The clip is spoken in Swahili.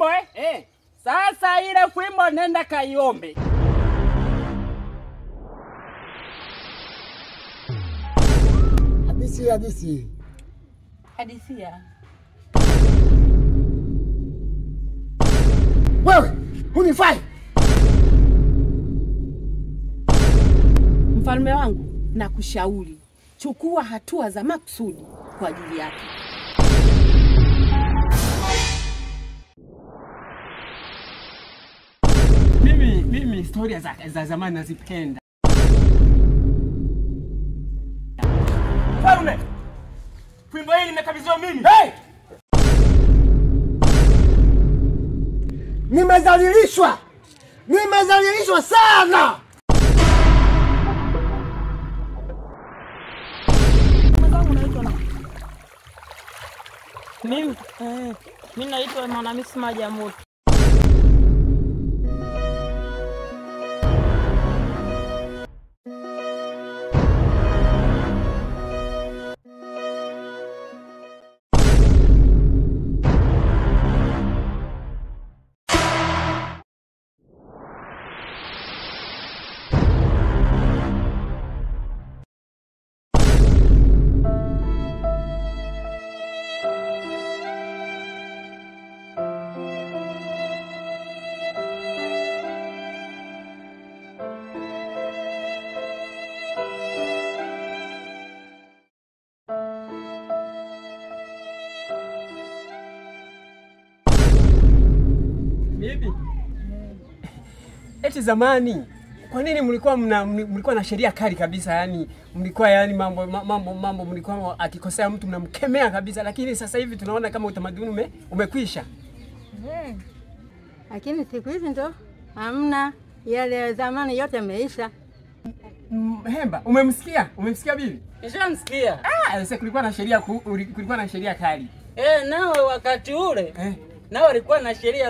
fimbo Sasa ile fimbo nenda kaiombe. Hadisi. Hadisia. Wewe, hunifai. Mfalme wangu, nakushauri chukua hatua za makusudi kwa ajili yake. Mimi historia za zamani nazipenda. Mfalme, fimbo hili nimekabidhiwa mimi. Nimezalilishwa sana. Mimi naitwa Mwanamisi Majamoto. Bibi. Eti zamani kwa nini mlikuwa na sheria kali kabisa, yani mlikuwa mambo mlikuwa akikosea mtu mnamkemea kabisa, lakini sasa hivi tunaona kama utamaduni umekwisha. Lakini siku hizi ndo hamna, yale zamani yote yameisha. Hemba, umemsikia bibi? Nishamsikia. Sasa kulikuwa na sheria kali. Nao wakati ule nao walikuwa na sheria